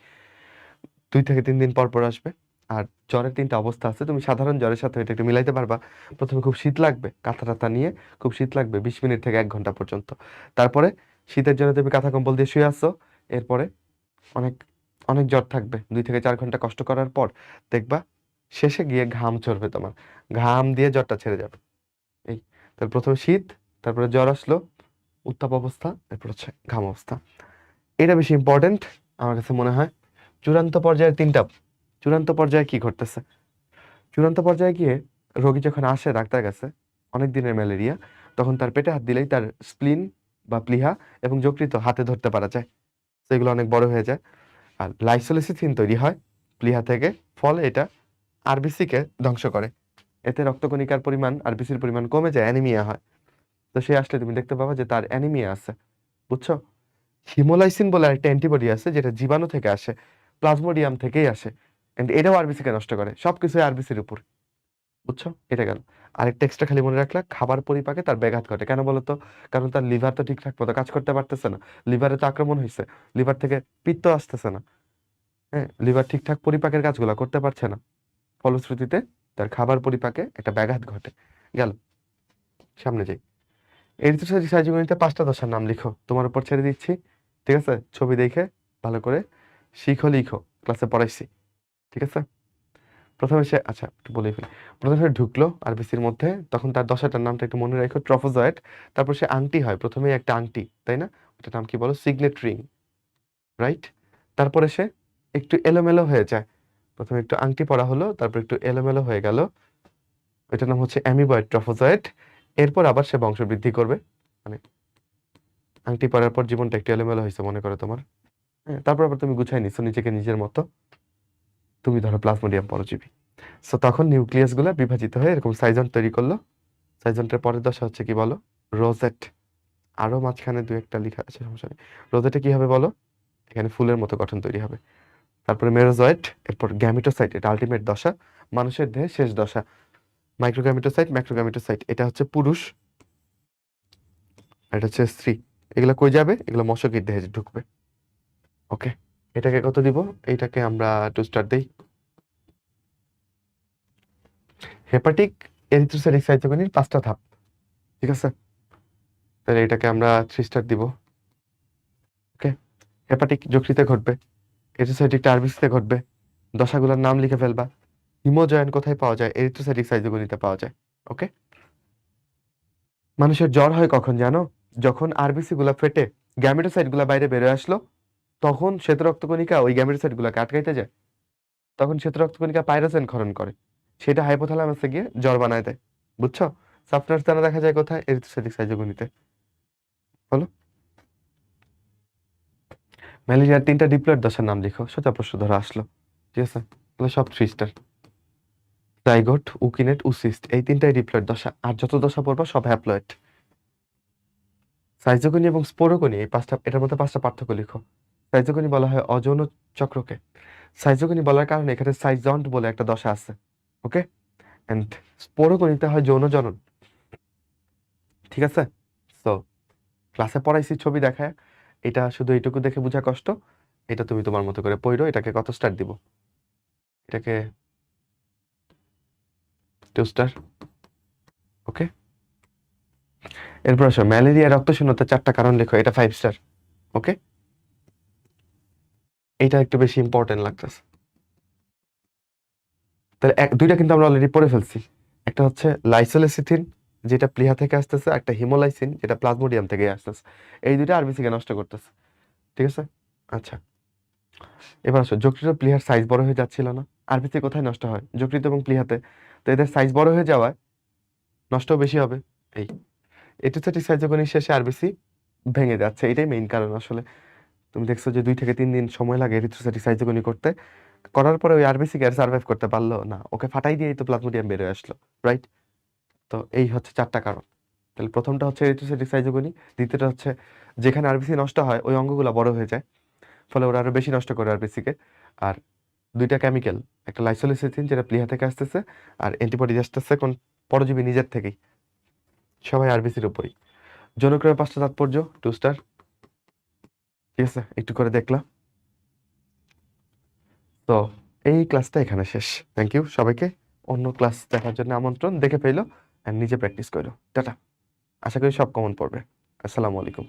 2 থেকে 3 দিন পর পর আসবে। আর জ্বরের 3টা অবস্থা আছে, তুমি সাধারণ জ্বরের সাথে এটা একটু মিলাইতে পারবা। প্রথমে খুব শীত লাগবে, কাঁথা টাথা নিয়ে খুব শীত লাগবে 20 মিনিট থেকে 1 ঘন্টা পর্যন্ত। তারপরে শীতের জন্য তুমি কাঁথা কম্বল দিয়ে শুয়ে আসছো, এরপরে অনেক অনেক জ্বর থাকবে, 2 থেকে 4 ঘন্টা কষ্ট করার পর দেখবা শেষে গিয়ে ঘাম ঝরবে তোমার, ঘাম দিয়ে জ্বরটা ছেড়ে যাবে। এই, তাহলে প্রথমে শীত, তারপরে জ্বর আসলো, উত্তাপ অবস্থা, এরপর হচ্ছে ঘাম অবস্থা। এটা বেশি ইম্পর্টেন্ট আমার কাছে মনে হয়। চূড়ান্ত পর্যায়ের 3টা, চূড়ান্ত পর্যায়ে কি ঘটতেছে? চূড়ান্ত পর্যায়ে গিয়ে রোগী যখন আসে ডাক্তার কাছে, অনেক দিনের ম্যালেরিয়া, তখন তার পেটে হাত দিলেই তার স্প্লিন বা প্লিহা এবং যকৃৎ হাতে ধরতে পারা যায়। সেগুলো অনেক বড় হয়ে যায়, আর লাইসোলিসিথিন তৈরি হয় প্লিহা থেকে। ফলে এটা আরবিসি কে ধ্বংস করে, এতে রক্তকণিকার পরিমাণ, আরবিসির পরিমাণ কমে যায়, অ্যানিমিয়া হয়। তো সে আসলে তুমি দেখতে পাবা যে তার অ্যানিমিয়া আছে, বুঝছো? হিমোলাইসিন বলে একটা অ্যান্টিবডি আছে যেটা জীবাণু থেকে আসে, প্লাজমোডিয়াম থেকেই আসে। কিন্তু এটাও আরবিসি কে নষ্ট করে, সবকিছু আরবিসির উপর, বুঝছো? এটা গেল। আরেকটা এক্সট্রা খালি মনে রাখলা, খাবার পরিপাকে তার ব্যাঘাত ঘটে। কেন বলতো? কারণ তার লিভার তো ঠিকঠাক মতো কাজ করতে পারতেছে না, লিভারে তো আক্রমণ হয়েছে, লিভার থেকে পিত্ত আসতেছে না, হ্যাঁ, লিভার ঠিকঠাক পরিপাকের কাজগুলো করতে পারছে না, ফলশ্রুতিতে তার খাবার পরিপাকে একটা ব্যাঘাত ঘটে। গেল, সামনে যাই। এরিথ্রোসাইটিক সাইজোগনিতে 5টা দশার নাম লিখো, তোমার উপর ছেড়ে দিচ্ছি, ঠিক আছে? ছবি দেখে ভালো করে শিখো, লিখো, ক্লাসে পড়াইছি, ঠিক আছে? প্রথমে সে, আচ্ছা একটু বলে ফেলি, প্রথমে সে ঢুকলো আরবিসির মধ্যে, তখন তার দশাটার নামটা একটু মনে রাখো, ট্রফোজয়েড। তারপর সে আংটি হয়, প্রথমে একটা আংটি, তাই না? ওটার নাম কি বলো? Signet ring, right? তারপরে সে একটু এলোমেলো হয়ে যায়, প্রথমে একটু আংটি পরা হলো, তারপর একটু এলোমেলো হয়ে গেল, এটার নাম হচ্ছে অ্যামিবয়েড ট্রফোজয়েড। এরপর আবার সে বংশবৃদ্ধি করবে, মানে আংটি পরার পর জীবনটা একটু এলোমেলো হয়েছে মনে করো তোমার, হ্যাঁ, তারপর আবার তুমি গুছাই নিচ্ছ নিজেকে নিজের মতো, তুমি ধরো প্লাজমোডিয়াম পরজীবী। সো তখন নিউক্লিয়াস গুলা বিভাজিত হয়ে এরকম সাইজন তৈরি করলো। সাইজনটার পরের দশা হচ্ছে কি বলো? রোজেট। আরো মাঝখানে দু একটা লেখা আছে, সমস্যা নেই। রোজেটে কি হবে বলো? এখানে ফুলের মতো গঠন তৈরি হবে। তারপরে মেরোজয়েট, এরপর গ্যামিটোসাইট, এটা আলটিমেট দশা, মানুষের দেহে শেষ দশা। মাইক্রোগ্যামিটোসাইট, ম্যাক্রোগ্যামিটোসাইট, এটা হচ্ছে পুরুষ, আর এটা হচ্ছে স্ত্রী। এগুলো কই যাবে? এগুলো মশকের দেহে ঢুকবে। ওকে, এটাকে কত দিব? এইটাকে আমরা 2 স্টার দেই। হেপাটিক এরিথ্রোসাইটিক সাইটোকিনির 5টা ধাপ, ঠিক আছে? তাহলে এটাকে আমরা 3 স্টার দিব। ওকে, হেপাটিক যকৃতে ঘটবে, এরিথ্রোসাইটিকটা আরবিসিতে ঘটবে, দশাগুলোর নাম লিখে ফেলবা। হিমোজয়েন কোথায় পাওয়া যায়? এরিথ্রোসাইটিক সাইটোকিনিতে পাওয়া যায়। ওকে, মানুষের জ্বর হয় কখন জানো? যখন আরবিসি গুলা ফেটে গ্যামেটোসাইট গুলা বাইরে বেরোয় আসলো, তখন শ্বেত রক্তকণিকা ওই গ্যামেটোসাইট গুলাকে আটকাইতে যায়, তখন শ্বেত রক্তকণিকা পাইরোসিন ক্ষরণ করে, সেটা হাইপোথ্যালামাসে গিয়ে জ্বর বানায় দেয়, বুঝছো? সাবস্টান্স দানা দেখা যায় কোথায়? এরিথ্রোসাইটিক সাইটোকিনিতে। হলো? ম্যালেরিয়ার 3টা ডিপ্লয়েড দশার নাম লিখো, সোজা প্রশ্ন ধরে আসলো, ঠিক আছে? তাহলে সব 3 স্টার। জাইগোট, উকিনেট, উসিস্ট, এই 3টাই ডিপ্লয়েড দশা, আর যত দশা পড়বা সব হ্যাপ্লয়েড। সাইজোগনি এবং স্পোরোগনি, এই 5টা, এটার মধ্যে 5টা পার্থক্য লিখো। সাইজোগনি বলা হয় অযৌন চক্রকে, সাইজোগনি বলার কারণে এখানে সাইজন্ট বলে একটা দশা আছে, ওকে? এন্ড স্পোরোগনিতে হয় যৌন জনন, ঠিক আছে? সো ক্লাসে পড়াইছি ছবি দেখায়, এটা শুধু এইটুকু দেখে বোঝা কষ্ট, এটা তুমি তোমার মতো করে পড়ো। এটাকে কত স্টার দিব? এটাকে 2 স্টার। ওকে, এরপর আসো ম্যালেরিয়া রক্তশূন্যতার 4টা কারণ লেখো, এটা 5 স্টার। ওকে, এটা একটু বেশি ইম্পর্টেন্ট লাগতেছে। তাহলে দুইটা কিন্তু আমরা অলরেডি পড়ে ফেলছি, একটা হচ্ছে লাইসোলেসিথিন যেটা প্লিহা থেকে আসতেছে, একটা হিমোলাইসিন যেটা প্লাজমোডিয়াম থেকে আসতেছে। এই দুইটা আরবিসি কে নষ্ট করতেছে, ঠিক আছে? আচ্ছা, এবার আসো, যকৃত প্লিহার সাইজ বড় হয়ে যাচ্ছিল না, আরবিসি কোথায় নষ্ট হয়? যকৃত এবং প্লিহাতে। তো এদের সাইজ বড় হয়ে যাওয়ায় নষ্টও বেশি হবে। এই এটোসেটিক সাইজোগনির শেষে আরবিসি ভেঙে যাচ্ছে, এটাই মেইন কারণ আসলে। তুমি দেখছো যে 2 থেকে 3 দিন সময় লাগে এরিথ্রোসাইটিক সাইজোগনি করতে, করার পরে ওই আরবিসি কে আর সার্ভাইভ করতে পারলো না, ওকে ফাটাই দিয়েই তো প্লাজমোডিয়াম বের হয়ে আসলো, রাইট? তো এই হচ্ছে 4টা কারণ। তাহলে প্রথমটা হচ্ছে এরিথ্রোসাইটিক সাইজোগনি, দ্বিতীয়টা হচ্ছে যেখানে আরবিসি নষ্ট হয় ওই অঙ্গগুলো বড় হয়ে যায়, ফলে ওরা আরো বেশি নষ্ট করে আরবিসি কে। আর দুইটা কেমিক্যাল, একটা লাইসোলিসিথিন যেটা প্লিহা থেকে আসতেছে, আর অ্যান্টিবডি আসতেছে কোন? পরজীবী নিজের থেকেই, সবাই আরবিসির উপরই। যৌনক্রিয়ার 5টা তাৎপর্য, 2 স্টার, ঠিক আছে? একটু করে দেখলাম। তো এই ক্লাসটা এখানে শেষ। থ্যাংক ইউ সবাইকে। অন্য ক্লাস দেখার জন্য আমন্ত্রণ, দেখে ফেলো আর নিজে প্র্যাকটিস করো। টাটা। আশা করি সব কমন পড়বে। আসসালামু আলাইকুম।